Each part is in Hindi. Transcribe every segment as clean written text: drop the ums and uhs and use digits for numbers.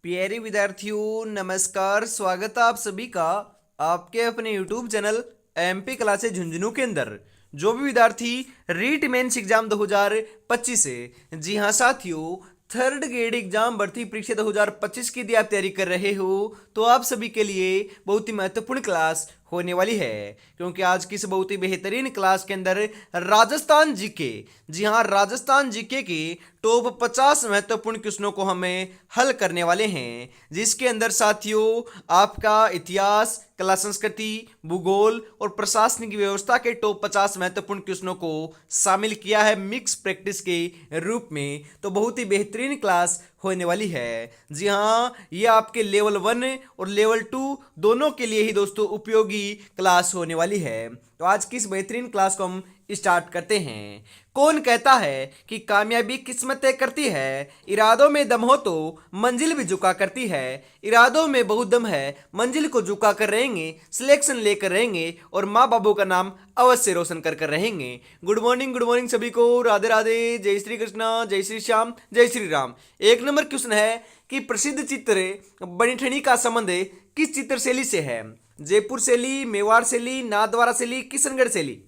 प्यारे विद्यार्थियों नमस्कार। स्वागत है आप सभी का आपके अपने YouTube channel MP classes Jhunjhunu के अंदर। जो भी विद्यार्थी रीट मेंस एग्जाम 2025 से जी हाँ साथियों थर्ड ग्रेड एग्जाम भर्ती परीक्षा 2025 की यदि आप तैयारी कर रहे हो तो आप सभी के लिए बहुत ही महत्वपूर्ण क्लास होने वाली है, क्योंकि आज की इस बहुत ही बेहतरीन क्लास के अंदर राजस्थान जीके, जी हाँ राजस्थान जीके के टॉप 50 महत्वपूर्ण क्वेश्चनों को हमें हल करने वाले हैं, जिसके अंदर साथियों आपका इतिहास, कला संस्कृति, भूगोल और प्रशासनिक व्यवस्था के टॉप 50 महत्वपूर्ण क्वेश्चनों को शामिल किया है मिक्स प्रैक्टिस के रूप में। तो बहुत ही बेहतरीन क्लास होने वाली है। जी हाँ, ये आपके लेवल 1 और लेवल 2 दोनों के लिए ही दोस्तों उपयोगी क्लास होने वाली है। तो आज की इस बेहतरीन क्लास को हम स्टार्ट करते हैं। कौन कहता है कि कामयाबी किस्मत तय करती है, इरादों में दम हो तो मंजिल भी झुका करती है। इरादों में बहुत दम है, मंजिल को झुका कर रहेंगे, सिलेक्शन लेकर रहेंगे और माँ बाबू का नाम अवश्य रोशन कर कर रहेंगे। गुड मॉर्निंग सभी को, राधे राधे, जय श्री कृष्णा, जय श्री श्याम, जय श्री राम। एक नंबर क्वेश्चन है कि प्रसिद्ध चित्र बनीठनी का संबंध किस चित्र शैली से है? जयपुर शैली, मेवाड़ शैली, नाथद्वारा शैली, किशनगढ़ शैली।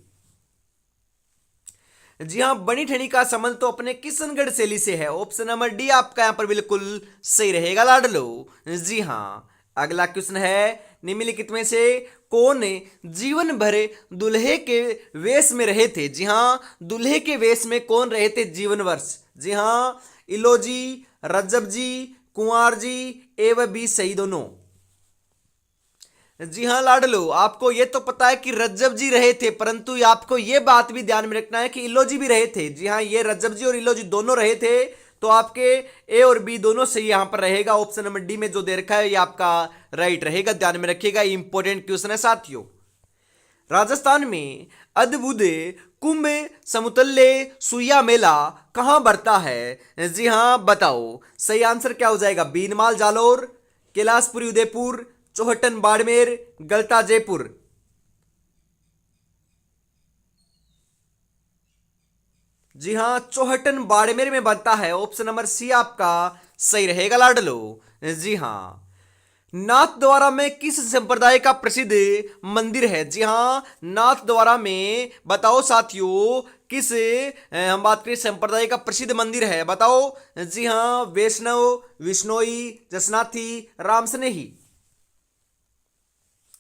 जी हाँ, बनीठनी का संबंध तो अपने किशनगढ़ शैली से है। ऑप्शन नंबर डी आपका यहां पर बिल्कुल सही रहेगा लाडलो। जी हाँ, अगला क्वेश्चन है निम्नलिखित में से कौन जीवन भर दूल्हे के वेश में रहे थे? जी हाँ, दूल्हे के वेश में कौन रहे थे जीवन वर्ष? जी हाँ, इलोजी, रज्जब जी, कुंवर जी, ए व बी सही दोनों। जी हाँ लाडलो, आपको ये तो पता है कि रज्जब जी रहे थे, परंतु आपको ये बात भी ध्यान में रखना है कि इल्लोजी भी रहे थे। जी हाँ, ये रज्जब जी और इल्लोजी दोनों रहे थे। तो आपके ए और बी दोनों सही यहां पर रहेगा। ऑप्शन नंबर डी में जो दे रखा है ये आपका राइट रहेगा, ध्यान में रखिएगा, ये इंपॉर्टेंट क्वेश्चन है साथियों। राजस्थान में अद्भुत कुंभ समतुल्य सुइया मेला कहां बढ़ता है? जी हाँ बताओ, सही आंसर क्या हो जाएगा? बीनमाल जालोर, कैलाशपुरी उदयपुर, चौहटन बाड़मेर, गलता जयपुर। जी हां, चौहटन बाड़मेर में बनता है। ऑप्शन नंबर सी आपका सही रहेगा लाडलो। जी हां, नाथ द्वारा में किस संप्रदाय का प्रसिद्ध मंदिर है? जी हां, नाथ द्वारा में बताओ साथियों किस हम बात करें संप्रदाय का प्रसिद्ध मंदिर है, बताओ। जी हां, वैष्णव, विष्णोई, जसनाथी, रामस्नेही।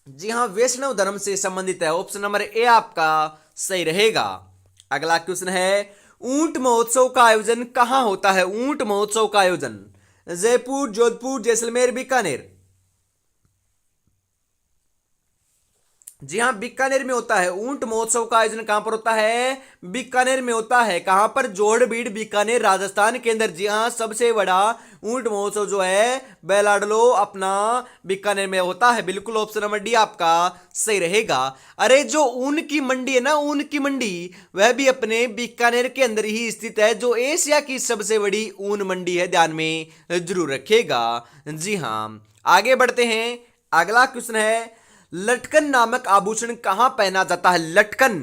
जी हाँ, वैष्णव धर्म से संबंधित है। ऑप्शन नंबर ए आपका सही रहेगा। अगला क्वेश्चन है ऊंट महोत्सव का आयोजन कहां होता है? ऊंट महोत्सव का आयोजन जयपुर, जोधपुर, जैसलमेर, बीकानेर। जी हाँ, बीकानेर में होता है। ऊंट महोत्सव का आयोजन कहां पर होता है? बीकानेर में होता है। कहां पर? जोड़बीड़, बीकानेर, राजस्थान के अंदर। जी हाँ, सबसे बड़ा ऊंट महोत्सव जो है बेलाडलो अपना बीकानेर में होता है। बिल्कुल ऑप्शन नंबर डी आपका सही रहेगा। अरे जो ऊन की मंडी है ना, ऊन की मंडी, वह भी अपने बीकानेर के अंदर ही स्थित है, जो एशिया की सबसे बड़ी ऊन मंडी है, ध्यान में जरूर रखिएगा। जी हाँ, आगे बढ़ते हैं। अगला क्वेश्चन है लटकन नामक आभूषण कहां पहना जाता है? लटकन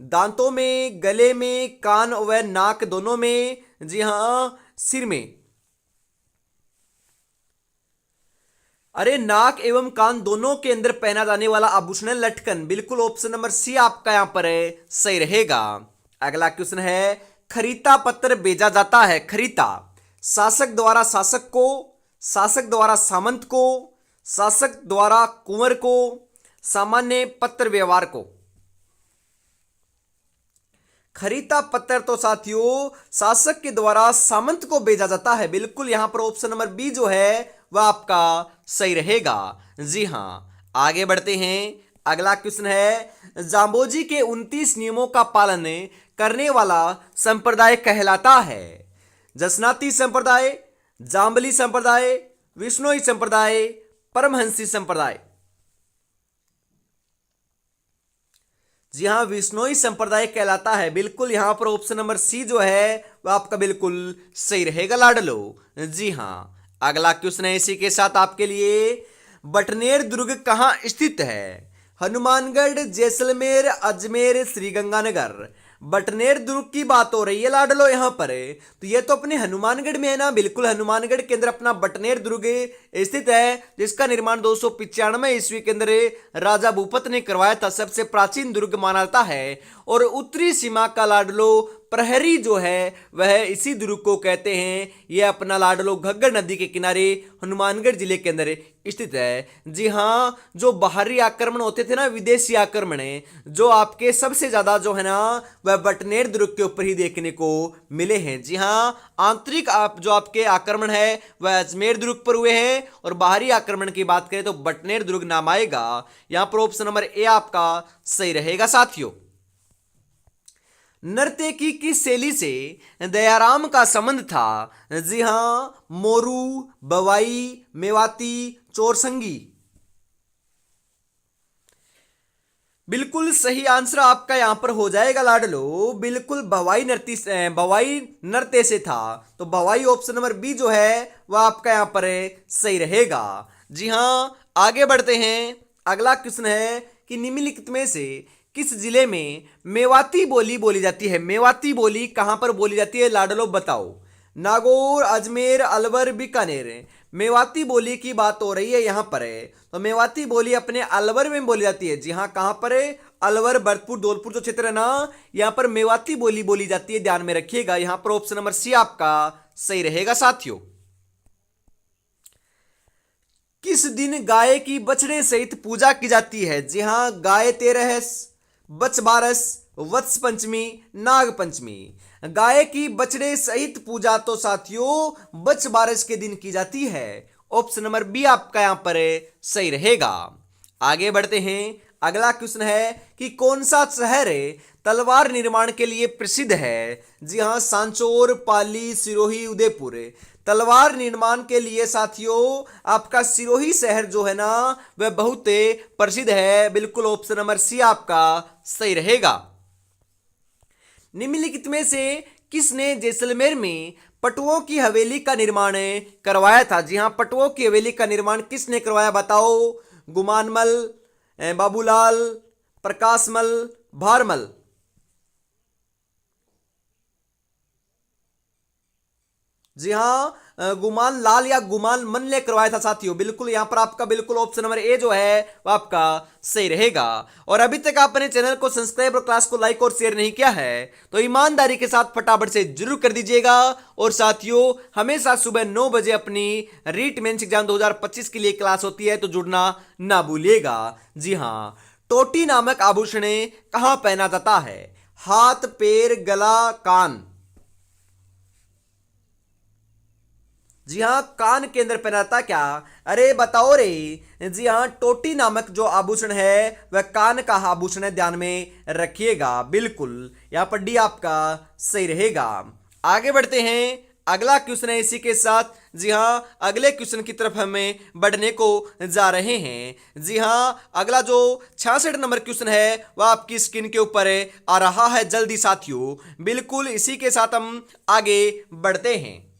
दांतों में, गले में, कान व नाक दोनों में। जी हां, सिर में। अरे नाक एवं कान दोनों के अंदर पहना जाने वाला आभूषण है लटकन। बिल्कुल ऑप्शन नंबर सी आपका यहां पर है सही रहेगा। अगला क्वेश्चन है खरीता पत्र भेजा जाता है। खरीता शासक द्वारा शासक को, शासक द्वारा सामंत को, शासक द्वारा कुंवर को, सामान्य पत्र व्यवहार को। खरीता पत्र तो साथियों शासक के द्वारा सामंत को भेजा जाता है। बिल्कुल यहां पर ऑप्शन नंबर बी जो है वह आपका सही रहेगा। जी हां, आगे बढ़ते हैं। अगला क्वेश्चन है जाम्बोजी के 29 नियमों का पालन करने वाला संप्रदाय कहलाता है? जसनाती संप्रदाय, जाम्बली संप्रदाय, विष्णोई संप्रदाय, परमहंसी संप्रदाय। जी हाँ, विष्णोई संप्रदाय कहलाता है। बिल्कुल यहां पर ऑप्शन नंबर सी जो है वह आपका बिल्कुल सही रहेगा लाडलो। जी हाँ, अगला क्वेश्चन है इसी के साथ आपके लिए बटनेर दुर्ग कहां स्थित है? हनुमानगढ़, जैसलमेर, अजमेर, श्रीगंगानगर। बटनेर दुर्ग की बात हो रही है लाडलो यहाँ पर। तो ये तो अपने हनुमानगढ़ में है ना, बिल्कुल हनुमानगढ़ के अंदर अपना बटनेर दुर्ग स्थित है, जिसका निर्माण 295 ईस्वी के अंदर राजा भूपत ने करवाया था। सबसे प्राचीन दुर्ग माना जाता है। और उत्तरी सीमा का लाडलो प्रहरी जो है वह इसी दुर्ग को कहते हैं। यह अपना लाडलो घग्गर नदी के किनारे हनुमानगढ़ जिले के अंदर स्थित है। जी हाँ, जो बाहरी आक्रमण होते थे ना, विदेशी आक्रमण, जो आपके सबसे ज्यादा जो है ना वह बटनेर दुर्ग के ऊपर ही देखने को मिले हैं। जी हाँ, आंतरिक जो आपके आक्रमण है वह अजमेर दुर्ग पर हुए हैं, और बाहरी आक्रमण की बात करें तो बटनेर दुर्ग नाम आएगा। यहां पर ऑप्शन नंबर ए आपका सही रहेगा साथियों। नर्तकी की शैली से दयाराम का संबंध था। जी हां, मोरू, बवाई, मेवाती, चोरसंगी। बिल्कुल सही आंसर आपका यहां पर हो जाएगा लाडलो। बिल्कुल बवाई नृत्य से था। तो बवाई ऑप्शन नंबर बी जो है वह आपका यहां पर सही रहेगा। जी हां, आगे बढ़ते हैं। अगला क्वेश्चन है कि निम्नलिखित में से किस जिले में मेवाती बोली बोली जाती है? मेवाती बोली कहां पर बोली जाती है लाडलो बताओ। नागौर, अजमेर, अलवर, बीकानेर। मेवाती बोली की बात हो रही है यहां पर। तो मेवाती बोली अपने अलवर में बोली जाती है। जी हाँ, कहां पर है? अलवर, भरतपुर, धौलपुर जो क्षेत्र है ना, यहां पर मेवाती बोली बोली जाती है, ध्यान में रखिएगा। यहां पर ऑप्शन नंबर सी आपका सही रहेगा साथियों। किस दिन गाय की बछड़े सहित पूजा की जाती है? जी हां, गाय तेरहस, बछ बारस, वत्स पंचमी, नाग पंचमी। गाय की बछड़े सहित पूजा तो साथियों बछ बारस के दिन की जाती है। ऑप्शन नंबर बी आपका यहां पर सही रहेगा। आगे बढ़ते हैं। अगला क्वेश्चन है कि कौन सा शहर तलवार निर्माण के लिए प्रसिद्ध है? जी हां, सांचौर, पाली, सिरोही, उदयपुर। तलवार निर्माण के लिए साथियों आपका सिरोही शहर जो है ना वह बहुत प्रसिद्ध है। बिल्कुल ऑप्शन नंबर सी आपका सही रहेगा। निम्नलिखित में से किसने जैसलमेर में पटुओं की हवेली का निर्माण करवाया था? जी हां, पटुओं की हवेली का निर्माण किसने करवाया बताओ। गुमानमल, बाबूलाल, प्रकाशमल, भारमल। जी हाँ, गुमान लाल या गुमान मन ने करवाया था साथियों। बिल्कुल यहां पर आपका बिल्कुल ऑप्शन नंबर ए जो है वो आपका सही रहेगा। और अभी तक आपने चैनल को सब्सक्राइब और क्लास को लाइक और शेयर नहीं किया है तो ईमानदारी के साथ फटाफट से जरूर कर दीजिएगा। और साथियों, हमेशा सुबह 9 बजे अपनी रीट मेंस एग्जाम 2025 के लिए क्लास होती है, तो जुड़ना ना भूलिएगा। जी हाँ, टोटी नामक आभूषण कहां पहना जाता है? हाथ, पैर, गला, कान। जी हाँ, कान के अंदर पहनाता क्या? अरे बताओ रे। जी हाँ, टोटी नामक जो आभूषण है वह कान का आभूषण है, ध्यान में रखिएगा। बिल्कुल यहां पर डी आपका सही रहेगा। आगे बढ़ते हैं। अगला क्वेश्चन है इसी के साथ। जी हाँ, अगले क्वेश्चन की तरफ हमें बढ़ने को जा रहे हैं। जी हाँ, अगला जो 66 नंबर क्वेश्चन है वह आपकी स्क्रीन के ऊपर आ रहा है जल्दी साथियों। बिल्कुल इसी के साथ हम आगे बढ़ते हैं।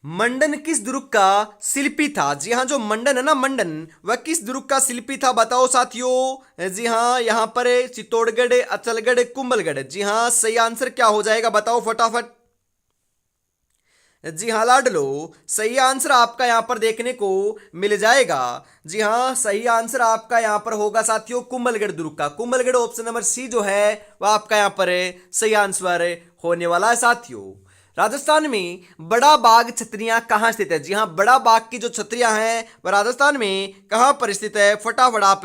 मंडन किस दुर्ग का शिल्पी था? जी हाँ, जो मंडन है ना, मंडन, वह किस दुर्ग का शिल्पी था बताओ साथियों। जी हाँ, यहां पर चित्तौड़गढ़, अचलगढ़, कुंभलगढ़। जी हाँ, सही आंसर क्या हो जाएगा बताओ फटाफट। जी हाँ लाडलो, सही आंसर आपका यहां पर देखने को मिल जाएगा। जी हाँ, सही आंसर आपका यहां पर होगा साथियों कुंभलगढ़ दुर्ग का। कुंभलगढ़ ऑप्शन नंबर सी जो है वह आपका यहां पर सही आंसर होने वाला है साथियों। राजस्थान में बड़ा बाग छतरियां कहां स्थित है? जी हां, बड़ा बाग की जो छतरियां हैं वह राजस्थान में कहां पर स्थित है? फटाफट आप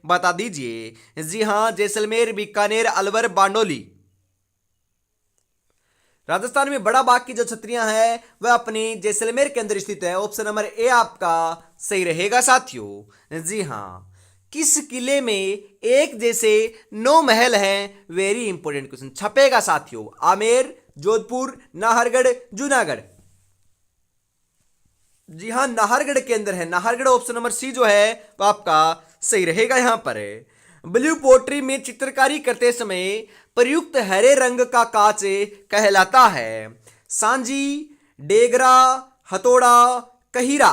बता दीजिए। जी हां, जैसलमेर, बीकानेर, अलवर, बांडोली। राजस्थान में बड़ा बाग की जो छतरियां हैं वह अपनी जैसलमेर के अंदर स्थित है। ऑप्शन नंबर ए आपका सही रहेगा साथियों। जी हां, किस किले में एक जैसे 9 महल हैं? वेरी इंपॉर्टेंट क्वेश्चन छपेगा साथियों। आमेर, जोधपुर, नाहरगढ़, जूनागढ़। जी हां, नाहरगढ़ के अंदर है। नाहरगढ़ ऑप्शन नंबर सी जो है वो आपका सही रहेगा। यहां पर ब्लू पोट्री में चित्रकारी करते समय प्रयुक्त हरे रंग का कांच कहलाता है? सांजी, डेगरा, हथौड़ा, कहीरा।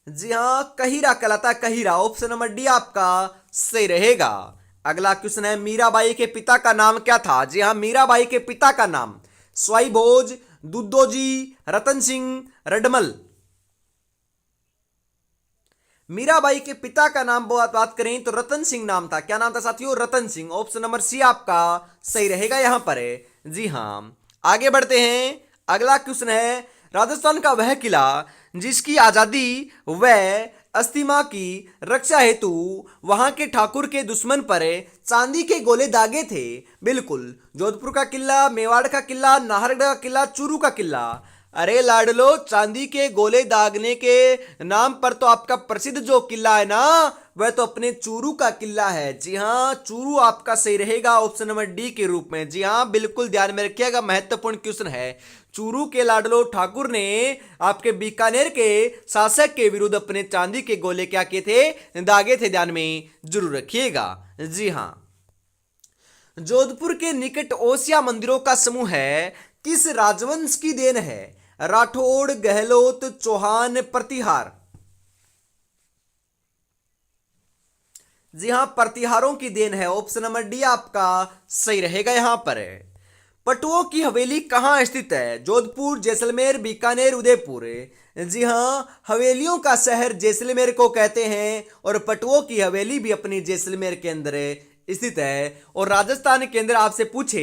जी हाँ, कहीरा कहलाता है, कहीरा। ऑप्शन नंबर डी आपका सही रहेगा। अगला क्वेश्चन है, मीराबाई के पिता का नाम क्या था? जी हाँ, मीराबाई के पिता का नाम स्वाई भोज, दुद्दोजी, रतन सिंह, रडमल। मीराबाई के पिता का नाम बात करें तो रतन सिंह नाम था। क्या नाम था साथियों? Ratan Singh. Option number C आपका सही रहेगा यहां पर है। जी हां, आगे बढ़ते हैं। अगला क्वेश्चन है, राजस्थान का वह किला जिसकी आजादी व अस्तिमा की रक्षा हेतु वहां के ठाकुर के दुश्मन पर चांदी के गोले दागे थे। बिल्कुल, जोधपुर का किला, मेवाड़ का किला, नाहरगढ़ का किला, चूरू का किला। अरे लाडलो, चांदी के गोले दागने के नाम पर तो आपका प्रसिद्ध जो किला है ना, वह तो अपने चूरू का किला है। जी हाँ, चूरू आपका सही रहेगा ऑप्शन नंबर डी के रूप में। जी हाँ, बिल्कुल ध्यान में रखिएगा, महत्वपूर्ण क्वेश्चन है। चूरू के लाडलो ठाकुर ने आपके बीकानेर के शासक के विरुद्ध अपने चांदी के गोले क्या किए थे? दागे थे। ध्यान में जरूर रखिएगा। जी हाँ, जोधपुर के निकट ओसिया मंदिरों का समूह है, किस राजवंश की देन है? राठौड़, गहलोत, चौहान, प्रतिहार। जी हां, प्रतिहारों की देन है। ऑप्शन नंबर डी आपका सही रहेगा यहां पर है। पटुओं की हवेली कहां स्थित है? जोधपुर, जैसलमेर, बीकानेर, उदयपुर। जी हां, हवेलियों का शहर जैसलमेर को कहते हैं और पटुओं की हवेली भी अपनी जैसलमेर के अंदर स्थित है। और राजस्थान के अंदर आपसे पूछे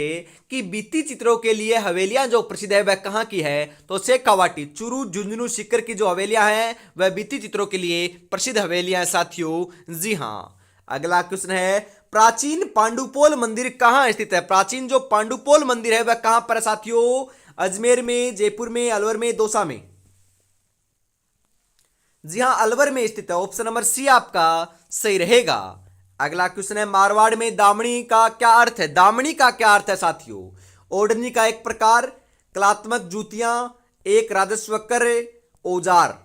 कि भित्ति चित्रों के लिए हवेलियां जो प्रसिद्ध है वह कहां की है, तो शेखावाटी, चूरू, झुंझुनू, सीकर की जो हवेलियां हैं वह भित्ति चित्रों के लिए प्रसिद्ध हवेलियां हैं साथियों। जी हां, अगला क्वेश्चन है, प्राचीन पांडुपोल मंदिर कहां स्थित है? प्राचीन जो पांडुपोल मंदिर है वह कहां पर है साथियों? अजमेर में, जयपुर में, अलवर में, दौसा में। जी हां, अलवर में स्थित है। ऑप्शन नंबर सी आपका सही रहेगा। अगला क्वेश्चन है, मारवाड़ में दामनी का क्या अर्थ है? दामनी का क्या अर्थ है साथियों? ओढ़नी का एक प्रकार, कलात्मक जूतियां, एक राजस्व कर, औजार।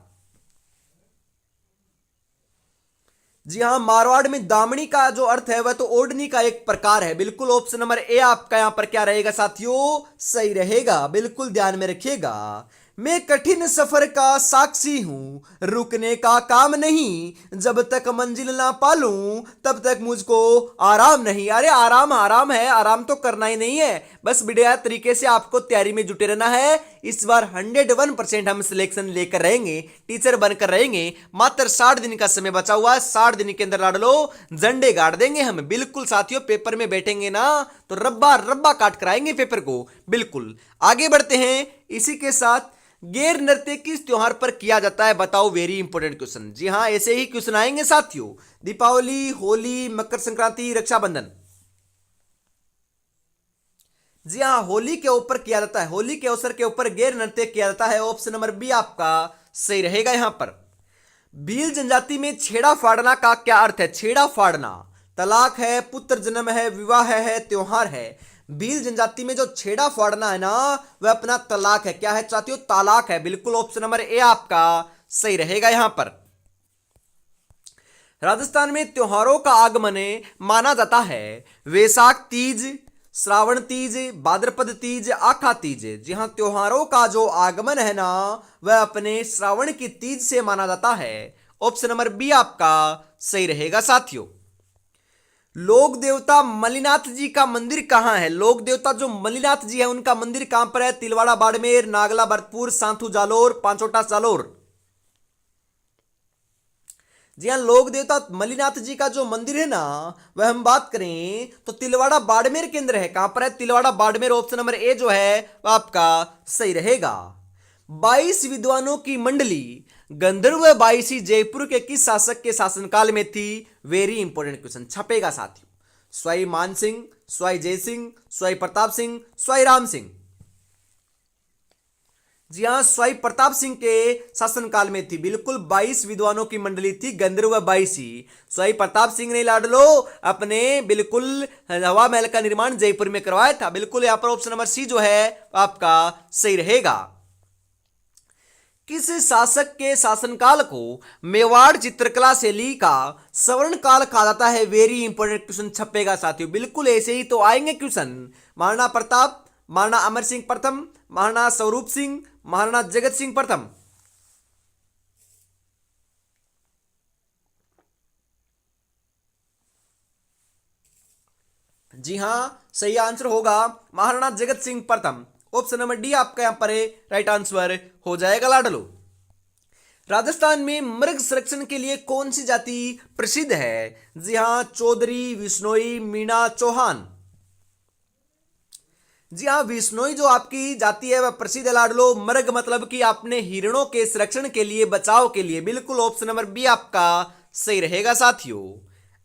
जी हां, मारवाड़ में दामनी का जो अर्थ है वह तो ओढ़नी का एक प्रकार है। बिल्कुल, ऑप्शन नंबर ए आपका यहां पर क्या रहेगा साथियों? सही रहेगा। बिल्कुल ध्यान में रखिएगा। मैं कठिन सफर का साक्षी हूं, रुकने का काम नहीं, जब तक मंजिल ना पालूं तब तक मुझको आराम नहीं। अरे आराम आराम है, आराम तो करना ही नहीं है, बस बढ़िया तरीके से आपको तैयारी में जुटे रहना है। इस बार 101% हम सिलेक्शन लेकर रहेंगे, टीचर बनकर रहेंगे। मात्र 60 दिन का समय बचा हुआ है, 60 दिन के अंदर लाडलो झंडे गाड़ देंगे हम। बिल्कुल साथियों, पेपर में बैठेंगे ना तो रब्बा रब्बा काट कराएंगे पेपर को। बिल्कुल, आगे बढ़ते हैं। इसी के साथ, गैर नृत्य किस त्योहार पर किया जाता है? बताओ, वेरी इंपॉर्टेंट क्वेश्चन। जी हां, ऐसे ही क्वेश्चन आएंगे साथियों। दीपावली, होली, मकर संक्रांति, रक्षाबंधन। जी हाँ, होली के ऊपर किया जाता है। होली के अवसर के ऊपर गैर नृत्य किया जाता है। ऑप्शन नंबर बी आपका सही रहेगा यहां पर। भील जनजाति में छेड़ा फाड़ना का क्या अर्थ है? छेड़ा फाड़ना तलाक है, पुत्र जन्म है, विवाह है, त्योहार है। भील जनजाति में जो छेड़ा फाड़ना है ना वह अपना तलाक है। क्या है साथियों? तलाक है। बिल्कुल, ऑप्शन नंबर ए आपका सही रहेगा यहां पर। राजस्थान में त्योहारों का आगमन माना जाता है। वैशाख तीज, श्रावण तीज, भाद्रपद तीज, आखा तीज। जी हां, त्योहारों का जो आगमन है ना वह अपने श्रावण की तीज से माना जाता है। ऑप्शन नंबर बी आपका सही रहेगा साथियों। लोक देवता मल्लीनाथ जी का मंदिर कहां है? लोक देवता जो मल्लीनाथ जी है उनका मंदिर कहां पर है? तिलवाड़ा बाड़मेर, नागला भरतपुर, सांथू जालोर, पांचोटा जालोर। जी हाँ, लोक देवता मल्लीनाथ जी का जो मंदिर है ना वह हम बात करें तो तिलवाड़ा बाड़मेर के अंदर है। कहां पर है? Tilwara Barmer. Option number A जो है वह आपका सही रहेगा। 22 विद्वानों की मंडली गंधर्व बाईसी जयपुर के किस शासक के शासनकाल में थी? वेरी इंपॉर्टेंट क्वेश्चन, छपेगा साथियों। स्वाई मान सिंह, स्वाई जय सिंह, स्वाई प्रताप सिंह, स्वाई राम सिंह। जी हां, स्वाई प्रताप सिंह के शासनकाल में थी। बिल्कुल, 22 विद्वानों की मंडली थी गंधर्व बाईसी। स्वाई प्रताप सिंह ने लाडलो अपने बिल्कुल हवा महल का निर्माण जयपुर में करवाया था। बिल्कुल, यहां पर ऑप्शन नंबर सी जो है आपका सही रहेगा। किस शासक के शासनकाल को मेवाड़ चित्रकला शैली का स्वर्ण काल कहा जाता है? वेरी इंपॉर्टेंट क्वेश्चन, छपेगा साथियों। बिल्कुल ऐसे ही तो आएंगे क्वेश्चन। महाराणा प्रताप, महाराणा अमर सिंह प्रथम, महाराणा स्वरूप सिंह, महाराणा जगत सिंह प्रथम। जी हां, सही आंसर होगा महाराणा जगत सिंह प्रथम। ऑप्शन नंबर डी आपका यहां पर राइट आंसर हो जाएगा लाडलो। राजस्थान में मृग संरक्षण के लिए कौन सी जाति प्रसिद्ध है? जी हां, चौधरी, विश्नोई, मीणा, चौहान। जी हाँ, विश्नोई जो आपकी जाति है वह प्रसिद्ध है लाडलो। मृग मतलब कि आपने हिरणों के संरक्षण के लिए, बचाव के लिए। बिल्कुल ऑप्शन नंबर बी आपका सही रहेगा साथियों।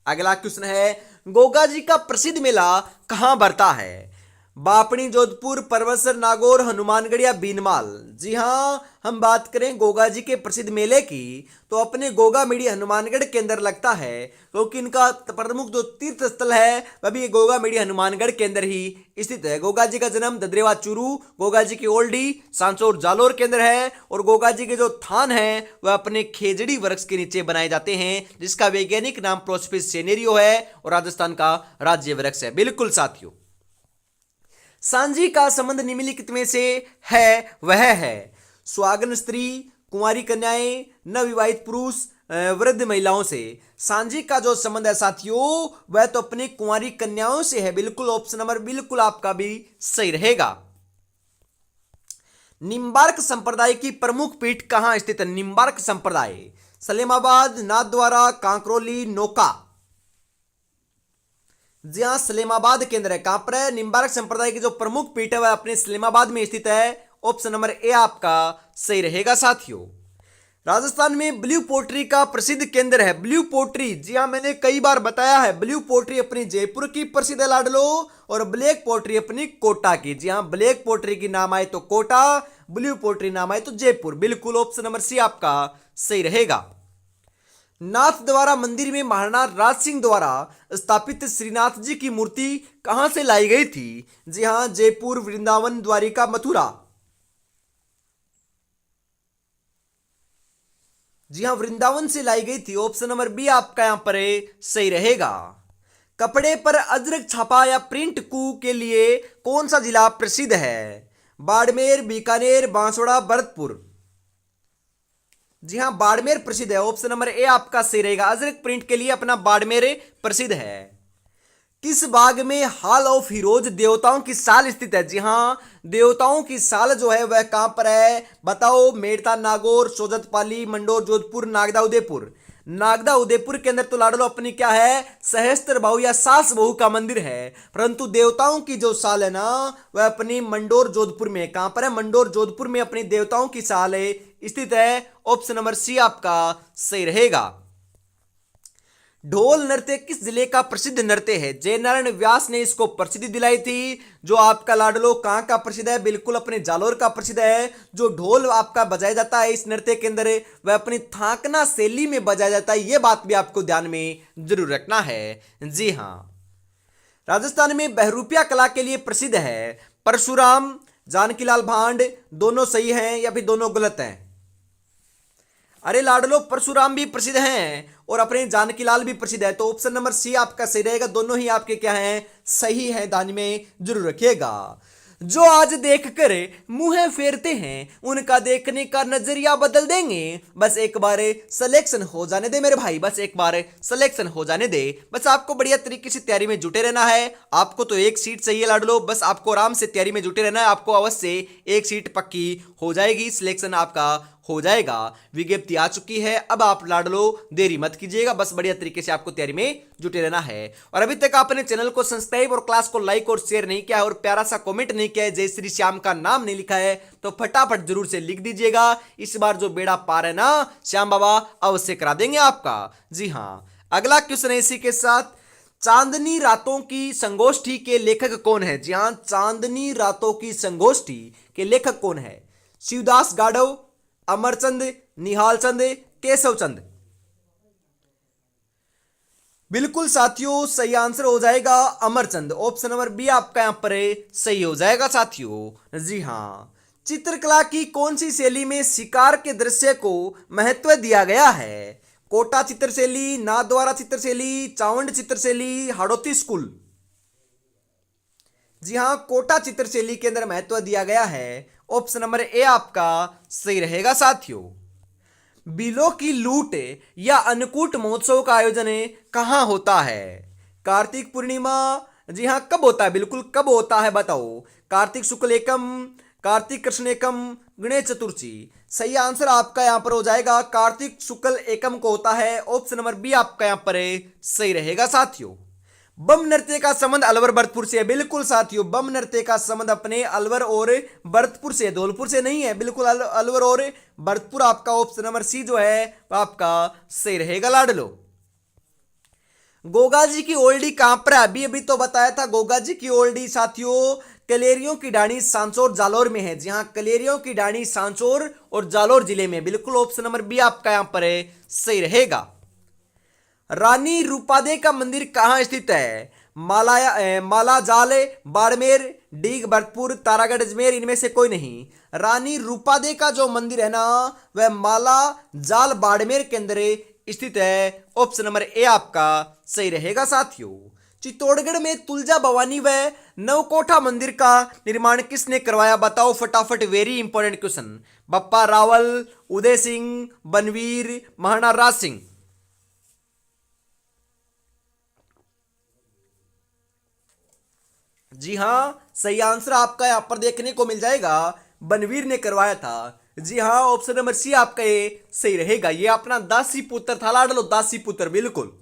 अगला क्वेश्चन है, गोगा जी का प्रसिद्ध मेला कहां भरता है? बापणी, जोधपुर, परबतसर, नागौर, हनुमानगढ़ या बीनमाल। जी हाँ, हम बात करें गोगा जी के प्रसिद्ध मेले की तो अपने गोगा मेड़ी हनुमानगढ़ के अंदर लगता है, क्योंकि इनका प्रमुख जो तीर्थ स्थल है वह भी गोगा मेड़ी हनुमानगढ़ के अंदर ही स्थित है। गोगा जी का जन्म ददरेवा चूरू, गोगा जी की ओल्डी सांचौर जालोर के अंदर है, और गोगा जी के जो थान है वह अपने खेजड़ी वृक्ष के नीचे बनाए जाते हैं, जिसका वैज्ञानिक नाम प्रोस्पिस सेनेरियो है और राजस्थान का राज्य वृक्ष है। बिल्कुल साथियों। सांझी का संबंध निम्नलिखित में से है वह है सुहागन स्त्री, कुंवारी कन्याएं, नवविवाहित पुरुष, वृद्ध महिलाओं से। सांझी का जो संबंध है साथियों वह तो अपनी कुंवारी कन्याओं से है। बिल्कुल ऑप्शन नंबर बिल्कुल आपका भी सही रहेगा। निम्बार्क संप्रदाय की प्रमुख पीठ कहां स्थित है? निम्बार्क संप्रदाय सलेमाबाद, नाथद्वारा, कांकरोली, नोका। जी हाँ, सलेमाबाद के अंदर है। कहां पर है? निम्बार्क संप्रदाय की जो प्रमुख पीठ है वह अपने सलेमाबाद में स्थित है। ऑप्शन नंबर ए आपका सही रहेगा साथियों। राजस्थान में ब्लू पोट्री का प्रसिद्ध केंद्र है। ब्लू पोट्री, जी हाँ, मैंने कई बार बताया है, ब्लू पोट्री अपनी जयपुर की प्रसिद्ध है लाडलो, और ब्लैक पोट्री अपनी कोटा की। जी हाँ, ब्लैक पोट्री की नाम आए तो कोटा, ब्लू पोट्री नाम आए तो जयपुर। बिल्कुल ऑप्शन नंबर सी आपका सही रहेगा। नाथ द्वारा मंदिर में महाराणा राज सिंह द्वारा स्थापित श्रीनाथ जी की मूर्ति कहां से लाई गई थी? जी हां, जयपुर, वृंदावन, द्वारिका, मथुरा। जी हां, वृंदावन से लाई गई थी। ऑप्शन नंबर बी आपका यहां पर सही रहेगा। कपड़े पर अजरक छापा या प्रिंट कू के लिए कौन सा जिला प्रसिद्ध है? बाड़मेर, बीकानेर, बांसवाड़ा, भरतपुर। जी हाँ, बाड़मेर प्रसिद्ध है। ऑप्शन नंबर ए आपका सही रहेगा। अजरक प्रिंट के लिए अपना बाड़मेर प्रसिद्ध है। किस बाग में हॉल ऑफ हीरोज देवताओं की साल स्थित है? जी हाँ, देवताओं की साल जो है वह कहां पर है बताओ? मेड़ता, नागौर, सोजतपाली, मंडोर, जोधपुर, नागदा, उदयपुर। नागदा उदयपुर के अंदर तो लाडलो अपनी क्या है? सहस्त्र बहु या सास बहु का मंदिर है, परंतु देवताओं की जो साल है ना वह अपनी मंडोर जोधपुर में। कहां पर है? मंडोर जोधपुर में अपनी देवताओं की साल है स्थित है। ऑप्शन नंबर सी आपका सही रहेगा। ढोल नृत्य किस जिले का प्रसिद्ध नृत्य है? जयनारायण व्यास ने इसको प्रसिद्धि दिलाई थी। जो आपका लाडलो कहां का प्रसिद्ध है? बिल्कुल अपने जालोर का प्रसिद्ध है। जो ढोल आपका बजाया जाता है इस नृत्य के अंदर वह अपनी थाकना शैली में बजाया जाता है। यह बात भी आपको ध्यान में जरूर रखना है। जी हां, राजस्थान में बहरूपिया कला के लिए प्रसिद्ध है परशुराम, जानकीलाल भांड। दोनों सही हैं या फिर दोनों गलत हैं? अरे लाडलो, परशुराम भी प्रसिद्ध हैं और अपने जानकीलाल भी प्रसिद्ध है, तो ऑप्शन नंबर सी आपका सही रहेगा। दोनों ही आपके क्या हैं? सही है। ध्यान में जरूर रखिएगा। जो आज देखकर मुंह फेरते हैं उनका देखने का नजरिया बदल देंगे। बस एक बार सिलेक्शन हो जाने दे मेरे भाई, बस एक बार सिलेक्शन हो जाने दे। बस आपको बढ़िया तरीके से तैयारी में जुटे रहना है। आपको तो एक सीट चाहिए लाडलो, बस आपको आराम से तैयारी में जुटे रहना है। आपको अवश्य एक सीट पक्की हो जाएगी, सिलेक्शन आपका हो जाएगा। विज्ञप्ति आ चुकी है, अब आप लाडलो देरी मत कीजिएगा, बस बढ़िया तरीके से आपको तैयारी में जुटे रहना है। और अभी तक आपने चैनल को सब्सक्राइब और क्लास को लाइक और शेयर नहीं किया है और प्यारा सा कमेंट नहीं किया है, जय श्री श्याम का नाम नहीं लिखा है, तो फटाफट जरूर से लिख दीजिएगा। इस बार जो बेड़ा पार है ना श्याम बाबा अवश्य करा देंगे आपका। जी हाँ, अगला क्वेश्चन है इसी के साथ। चांदनी रातों की संगोष्ठी के लेखक कौन है? जी हाँ, चांदनी रातों की संगोष्ठी के लेखक कौन है? शिवदास गाडव, अमरचंद, निहाल चंद, केशव चंद। बिल्कुल साथियों, सही आंसर हो जाएगा अमरचंद। ऑप्शन नंबर बी आपका यहां पर सही हो जाएगा साथियों। जी हां, चित्रकला की कौन सी शैली में शिकार के दृश्य को महत्व दिया गया है? कोटा चित्रशैली, नाथद्वारा चित्रशैली, चावंड चित्रशैली, हाड़ौती स्कूल। जी हां, कोटा चित्रशैली के अंदर महत्व दिया गया है। ऑप्शन नंबर ए आपका सही रहेगा साथियों। बिलों की लूट या अन्नकूट महोत्सव का आयोजन कहां होता है? कार्तिक पूर्णिमा, जी हाँ, कब होता है, बिल्कुल कब होता है बताओ। कार्तिक शुक्ल एकम, कार्तिक कृष्ण एकम, गणेश चतुर्थी। सही आंसर आपका यहां पर हो जाएगा कार्तिक शुक्ल एकम को होता है। ऑप्शन नंबर बी आपका यहां पर सही रहेगा साथियों। बम नृत्य का संबंध अलवर भरतपुर से है, बिल्कुल साथियों, बम नृत्य का संबंध अपने अलवर और भरतपुर से, धौलपुर से नहीं है, बिल्कुल अलवर और भरतपुर। आपका ऑप्शन नंबर सी जो है आपका सही रहेगा लाडलो। गोगा जी की ओल्डी कहां पर है, अभी अभी तो बताया था। गोगा जी की ओल्डी साथियों कलेरियों की डाणी सांचौर जालोर में है। जी हाँ, कलेरियों की डाणी सांचौर और जालोर जिले में, बिल्कुल ऑप्शन नंबर बी आपका यहां पर है सही रहेगा। रानी रूपादे का मंदिर कहां स्थित है, माला जाल, बाड़मेर, डीग, भरतपुर, तारागढ़, अजमेर, इनमें से कोई नहीं। रानी रूपादे का जो मंदिर है ना वह माला जाल बाड़मेर के अंदर स्थित है। ऑप्शन नंबर ए आपका सही रहेगा साथियों। चित्तौड़गढ़ में तुलजा भवानी व नवकोठा मंदिर का निर्माण किसने करवाया, बताओ फटाफट, very important question. Bappa Rawal, Uday Singh, Banvir, Maharana Raj Singh. जी हाँ, सही आंसर आपका यहां पर देखने को मिल जाएगा, बनवीर ने करवाया था। जी हाँ, ऑप्शन नंबर सी आपका ये सही रहेगा। ये अपना दासी पुत्र था लाडलो, दासी पुत्र, बिल्कुल।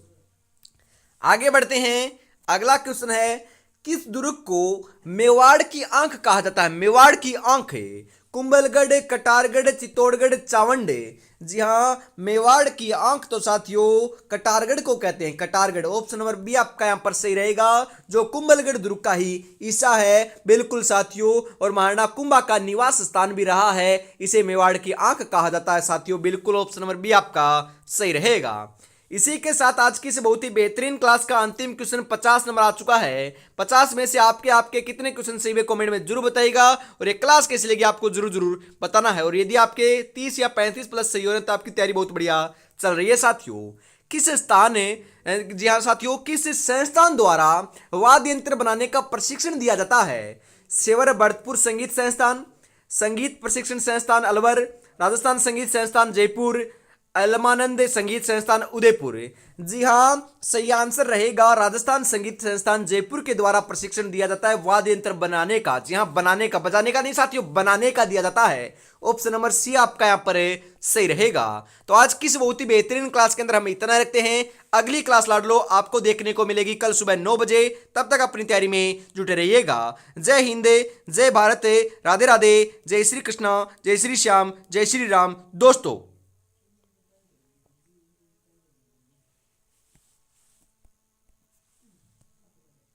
आगे बढ़ते हैं, अगला क्वेश्चन है, किस दुर्ग को मेवाड़ की आंख कहा जाता है, मेवाड़ की आंख है। कुंभलगढ़, कटारगढ़, चित्तौड़गढ़, चावंडे। जी हाँ, मेवाड़ की आंख तो साथियों कटारगढ़ को कहते हैं, कटारगढ़। ऑप्शन नंबर बी आपका यहां पर सही रहेगा, जो कुंभलगढ़ दुर्ग का ही हिस्सा है, बिल्कुल साथियों। और महाराणा कुंभा का निवास स्थान भी रहा है, इसे मेवाड़ की आंख कहा जाता है साथियों, बिल्कुल ऑप्शन नंबर बी आपका सही रहेगा। इसी के साथ आज की इस बहुत ही बेहतरीन क्लास का अंतिम क्वेश्चन 50 नंबर आ चुका है। 50 में से आपके आपके कितने क्वेश्चन सही हुए कमेंट में जरूर बताइएगा, और ये क्लास कैसी लगी आपको जरूर जरूर बताना है। और यदि आपके 30 या 35 प्लस सही हो रहे हैं तो आपकी तैयारी बहुत बढ़िया चल रही है साथियों। किस स्थान है, जी हाँ साथियों, किस संस्थान द्वारा वाद्य यंत्र बनाने का प्रशिक्षण दिया जाता है। सेवर भरतपुर संगीत संस्थान, संगीत प्रशिक्षण संस्थान अलवर, राजस्थान संगीत संस्थान जयपुर, अलमानंद संगीत संस्थान उदयपुर। जी हाँ, सही आंसर रहेगा राजस्थान संगीत संस्थान जयपुर के द्वारा प्रशिक्षण दिया जाता है वाद्य यंत्र बनाने का। जी हाँ, बनाने का, बजाने का नहीं साथियों, बनाने का दिया जाता है। ऑप्शन नंबर सी आपका यहाँ पर सही रहेगा। तो आज की इस बहुत ही बेहतरीन क्लास के अंदर हम इतना रखते हैं। अगली क्लास लाडलो आपको देखने को मिलेगी कल सुबह 9 बजे। तब तक अपनी तैयारी में जुटे रहिएगा। जय हिंद, जय भारत, राधे राधे, जय श्री कृष्ण, जय श्री श्याम, जय श्री राम दोस्तों।